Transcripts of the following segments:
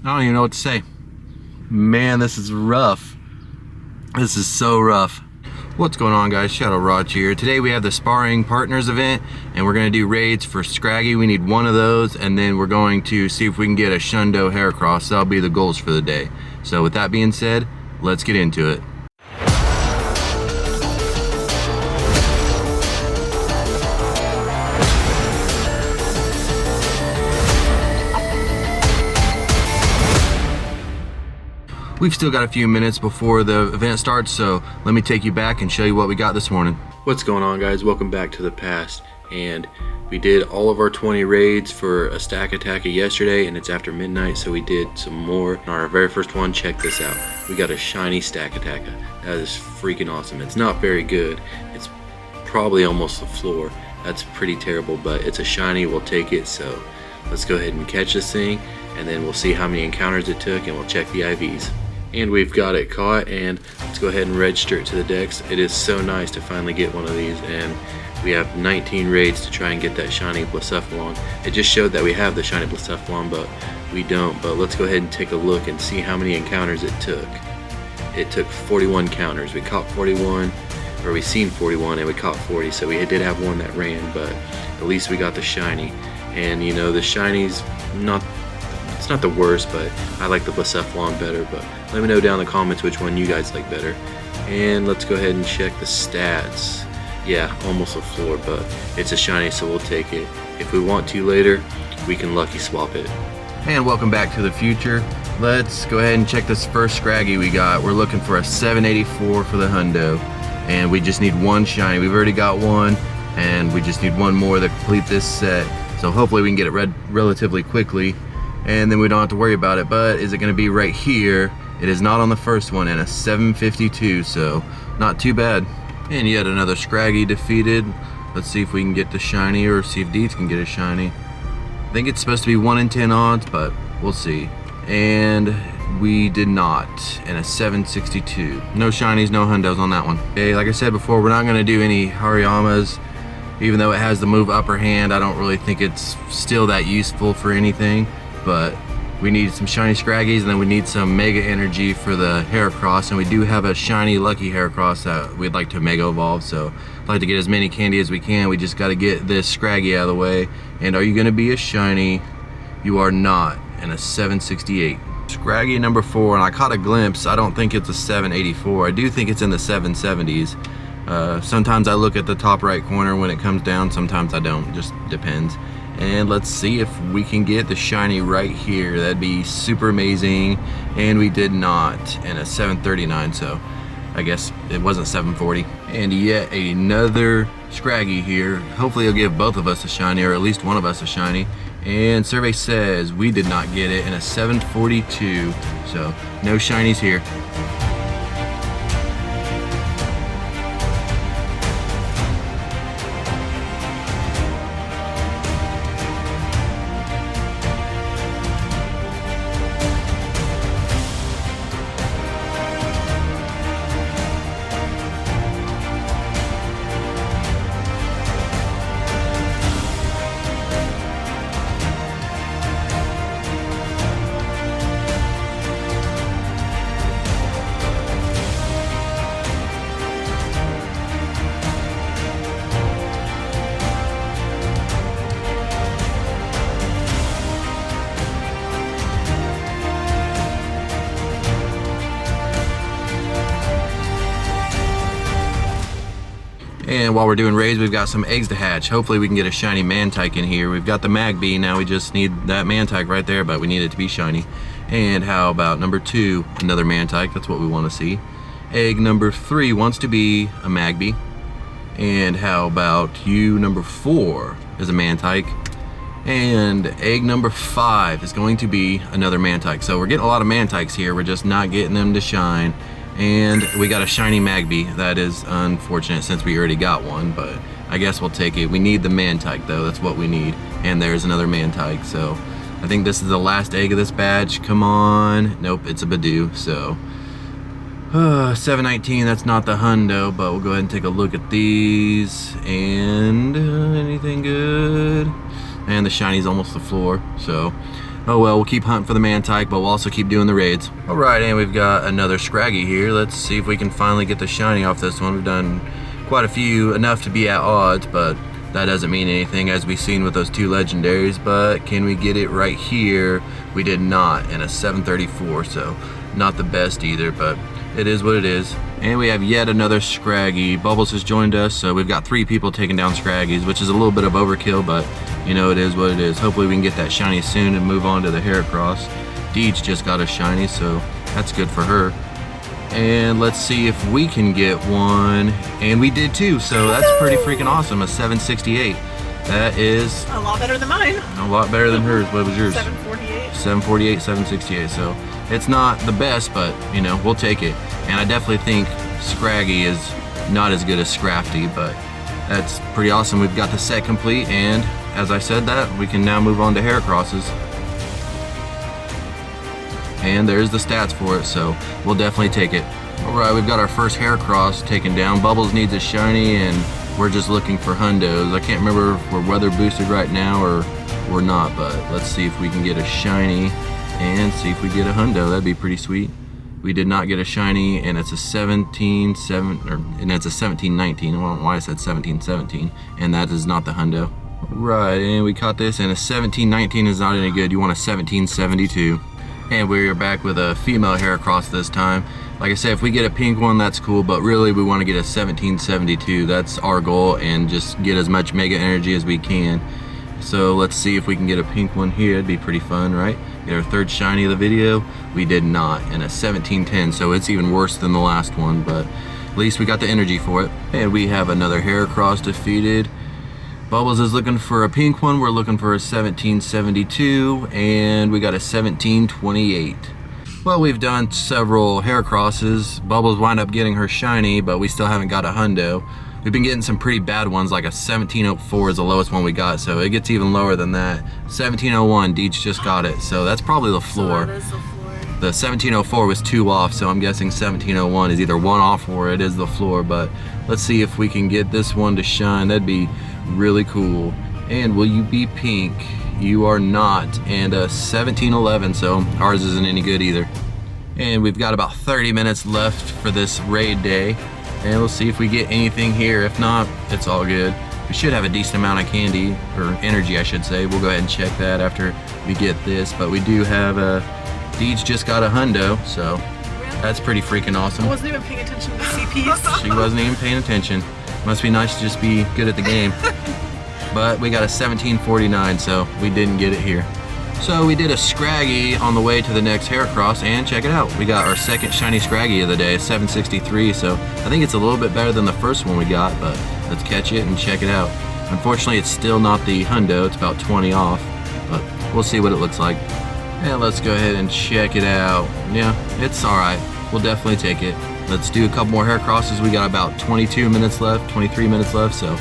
I don't even know what to say. Man, this is rough. This is so rough. What's going on, guys? Shadow Raj here. Today we have the Sparring Partners event, and we're going to do raids for Scraggy. We need one of those, and then we're going to see if we can get a Shundo hair cross. That'll be the goals for the day. So with that being said, let's get into it. We've still got a few minutes before the event starts, so let me take you back and show you what we got this morning. What's going on, guys? Welcome back to the past. And we did all of our 20 raids for a stack attacker yesterday, and it's after midnight, so we did some more. Our very first one, check this out. We got a shiny stack attacker. That is freaking awesome. It's not very good. It's probably almost the floor. That's pretty terrible, but it's a shiny. We'll take it. So let's go ahead and catch this thing, and then we'll see how many encounters it took, and we'll check the IVs. And we've got it caught, and let's go ahead and register it to the decks. It is so nice to finally get one of these, and we have 19 raids to try and get that shiny Blacephalon. It just showed that we have the shiny Blacephalon, but we don't. But let's go ahead and take a look and see how many encounters it took. It took 41 counters. We caught 41, or we seen 41, and we caught 40, so we did have one that ran, but at least we got the shiny. And you know, the shiny's it's not the worst, but I like the Blacephalon better. But let me know down in the comments which one you guys like better. And let's go ahead and check the stats. Yeah, almost a floor, but it's a shiny, so we'll take it. If we want to later, we can lucky swap it. And welcome back to the future. Let's go ahead and check this first Scraggy we got. We're looking for a 784 for the hundo, and we just need one shiny. We've already got one, and we just need one more to complete this set. So hopefully we can get it read relatively quickly, and then we don't have to worry about it. But is it going to be right here? It is not on the first one, and a 752, so not too bad. And yet another Scraggy defeated. Let's see if we can get the shiny, or see if Deeds can get a shiny. I think it's supposed to be 1 in 10 odds, but we'll see. And we did not, and a 762. No shinies, no hundos on that one. Okay, like I said before, we're not going to do any Hariyamas. Even though it has the move upper hand, I don't really think it's still that useful for anything. But we need some shiny Scraggies, and then we need some mega energy for the Heracross, and we do have a shiny lucky Heracross that we'd like to mega evolve, so I'd like to get as many candy as we can. We just got to get this Scraggy out of the way. And are you going to be a shiny? You are not, and a 768. Scraggy number 4, and I caught a glimpse. I don't think it's a 784. I do think it's in the 770s. Sometimes I look at the top right corner when it comes down, sometimes I don't, just depends. And let's see if we can get the shiny right here. That'd be super amazing. And we did not, and a 739, so I guess it wasn't 740. And yet another Scraggy here. Hopefully it'll give both of us a shiny, or at least one of us a shiny. And survey says we did not get it, and a 742, so no shinies here. And while we're doing raids, we've got some eggs to hatch. Hopefully we can get a shiny Mantike in here. We've got the Magby, now we just need that Mantike right there, but we need it to be shiny. And how about number 2, another Mantike? That's what we want to see. Egg number 3 wants to be a Magby. And how about you, number 4 is a Mantike. And egg number 5 is going to be another Mantike. So we're getting a lot of Mantikes here, we're just not getting them to shine. And we got a shiny Magby. That is unfortunate since we already got one, but I guess we'll take it. We need the Mantike though, that's what we need. And there's another Mantike, so I think this is the last egg of this badge. Come on. Nope, it's a Badoo, so 719, that's not the hundo, but we'll go ahead and take a look at these. And anything good? And the shiny's almost the floor, so Oh well, we'll keep hunting for the man-type, but we'll also keep doing the raids. All right, and we've got another Scraggy here. Let's see if we can finally get the shiny off this one. We've done quite a few, enough to be at odds, but that doesn't mean anything as we've seen with those two legendaries. But can we get it right here? We did not, in a 734, so not the best either, but it is what it is. And we have yet another Scraggy. Bubbles has joined us, so we've got 3 people taking down Scraggies, which is a little bit of overkill, but you know, it is what it is. Hopefully we can get that shiny soon and move on to the Heracross. Deej just got a shiny, so that's good for her. And let's see if we can get one. And we did too, so that's pretty freaking awesome. A 768. That is a lot better than mine. A lot better than hers. What was yours? 748. 748, 768. So it's not the best, but you know, we'll take it. And I definitely think Scraggy is not as good as Scrafty, but that's pretty awesome. We've got the set complete, and as I said that, we can now move on to Heracrosses. And there's the stats for it, so we'll definitely take it. Alright, we've got our first Heracross taken down. Bubbles needs a shiny, and we're just looking for hundos. I can't remember if we're weather boosted right now or not, but let's see if we can get a shiny and see if we get a hundo. That'd be pretty sweet. We did not get a shiny, and it's a 1719. I don't know why I said 1717, and that is not the hundo. Right, and we caught this, and a 1719 is not any good. You want a 1772. And we're back with a female Heracross this time. Like I said, if we get a pink one, that's cool, but really we want to get a 1772. That's our goal, and just get as much mega energy as we can. So let's see if we can get a pink one here. It'd be pretty fun, right? Get our third shiny of the video. We did not, and a 1710, so it's even worse than the last one, but at least we got the energy for it. And we have another Heracross defeated. Bubbles is looking for a pink one. We're looking for a 1772, and we got a 1728. Well, we've done several Heracrosses. Bubbles wound up getting her shiny, but we still haven't got a hundo. We've been getting some pretty bad ones, like a 1704 is the lowest one we got, so it gets even lower than that. 1701, Deej just got it, so that's probably the floor. So that is the floor. The 1704 was 2 off, so I'm guessing 1701 is either 1 off or it is the floor, but let's see if we can get this one to shine. That'd be really cool. And will you be pink? You are not. And a 1711, so ours isn't any good either. And we've got about 30 minutes left for this raid day, and we'll see if we get anything here. If not, it's all good. We should have a decent amount of candy, or energy I should say. We'll go ahead and check that after we get this, but we do have a Deej just got a hundo, so that's pretty freaking awesome. I wasn't even paying attention to the CPs. She wasn't even paying attention. Must be nice to just be good at the game. But we got a 1749, so we didn't get it here. So we did a Scraggy on the way to the next Heracross, and check it out. We got our second shiny Scraggy of the day, 763, so I think it's a little bit better than the first one we got, but let's catch it and check it out. Unfortunately, it's still not the hundo. It's about 20 off, but we'll see what it looks like. And let's go ahead and check it out. Yeah, it's alright. We'll definitely take it. Let's do a couple more Heracrosses. We got about 22 minutes left, 23 minutes left, so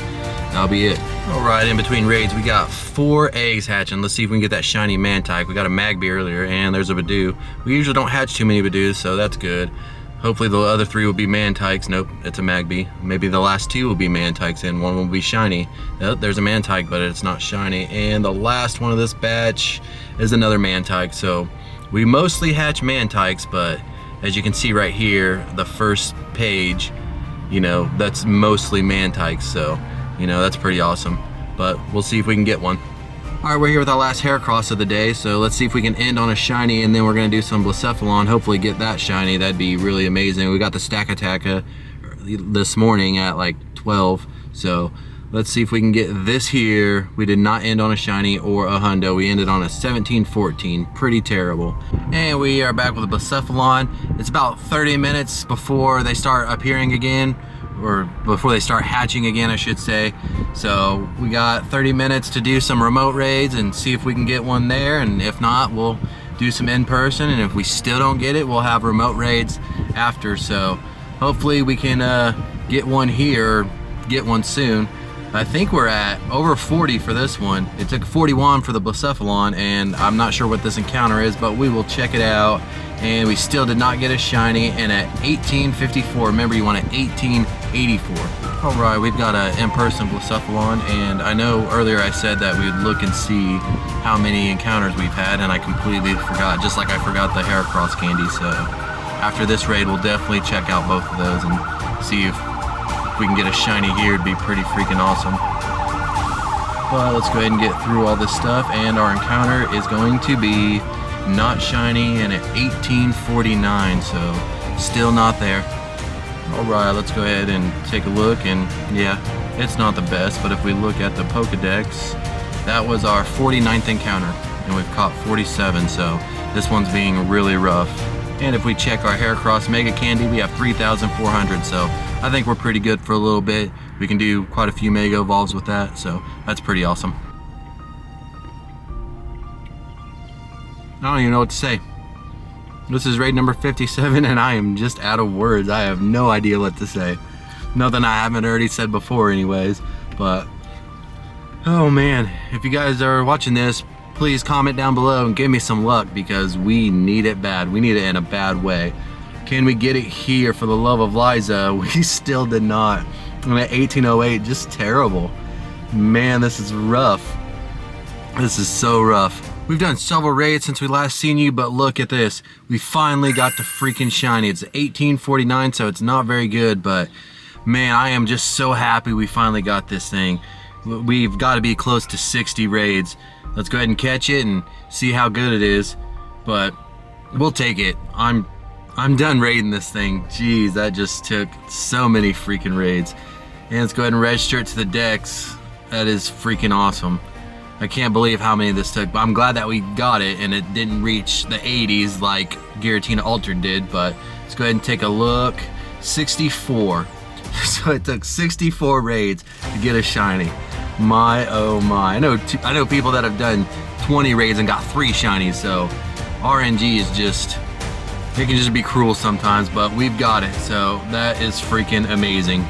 that'll be it. Alright, in between raids, we got 4 eggs hatching. Let's see if we can get that shiny Mantyke. We got a Magby earlier, and there's a Badoo. We usually don't hatch too many Badoos, so that's good. Hopefully the other 3 will be Mantykes. Nope, it's a Magby. Maybe the last 2 will be Mantykes, and 1 will be shiny. Oh, there's a Mantyke, but it's not shiny. And the last one of this batch is another Mantyke. So we mostly hatch Mantykes, but as you can see right here, the first page, you know, that's mostly Mantykes. So, you know, that's pretty awesome. But we'll see if we can get one. Alright, we're here with our last Heracross of the day, so let's see if we can end on a shiny, and then we're going to do some Blacephalon, hopefully get that shiny. That'd be really amazing. We got the Stack-A-Tacka this morning at like 12, so let's see if we can get this here. We did not end on a shiny or a hundo. We ended on a 1714, pretty terrible. And we are back with a Blacephalon. It's about 30 minutes before they start appearing again, or before they start hatching again, I should say. So we got 30 minutes to do some remote raids and see if we can get one there, and if not, we'll do some in-person, and if we still don't get it, we'll have remote raids after. So hopefully we can get one here, get one soon. I think we're at over 40 for this one. It took 41 for the Blacephalon, and I'm not sure what this encounter is, but we will check it out. And we still did not get a shiny, and at 1854, remember you want an 18 84. Alright, we've got an in-person Blacephalon, and I know earlier I said that we would look and see how many encounters we've had, and I completely forgot, just like I forgot the Heracross candy. So after this raid, we'll definitely check out both of those and see if we can get a shiny here. It'd be pretty freaking awesome. But let's go ahead and get through all this stuff, and our encounter is going to be not shiny and at 1849, so still not there. Alright, let's go ahead and take a look, and yeah, it's not the best, but if we look at the Pokedex, that was our 49th encounter, and we've caught 47, so this one's being really rough. And if we check our Heracross Mega Candy, we have 3,400, so I think we're pretty good for a little bit. We can do quite a few Mega Evolves with that, so that's pretty awesome. I don't even know what to say. This is raid number 57, and I am just out of words. I have no idea what to say. Nothing I haven't already said before anyways, but oh man, if you guys are watching this, please comment down below and give me some luck, because we need it bad. We need it in a bad way. Can we get it here for the love of Liza? We still did not. I'm at 1808, just terrible. Man, this is rough. This is so rough. We've done several raids since we last seen you, but look at this. We finally got the freaking shiny. It's 1849, so it's not very good, but man, I am just so happy we finally got this thing. We've got to be close to 60 raids. Let's go ahead and catch it and see how good it is, but we'll take it. I'm done raiding this thing. Jeez, that just took so many freaking raids. And let's go ahead and register it to the Dex. That is freaking awesome. I can't believe how many this took, but I'm glad that we got it and it didn't reach the 80s like Giratina Altered did. But let's go ahead and take a look. 64. So it took 64 raids to get a shiny. My oh my. I know people that have done 20 raids and got 3 shinies, so RNG is just, it can just be cruel sometimes, but we've got it, so that is freaking amazing.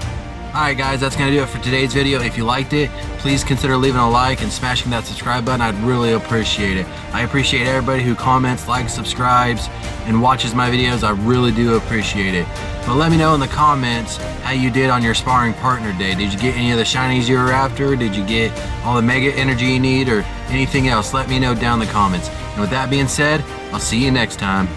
Alright guys, that's going to do it for today's video. If you liked it, please consider leaving a like and smashing that subscribe button. I'd really appreciate it. I appreciate everybody who comments, likes, subscribes, and watches my videos. I really do appreciate it. But let me know in the comments how you did on your Sparring Partner Day. Did you get any of the shinies you were after? Did you get all the Mega Energy you need, or anything else? Let me know down in the comments. And with that being said, I'll see you next time.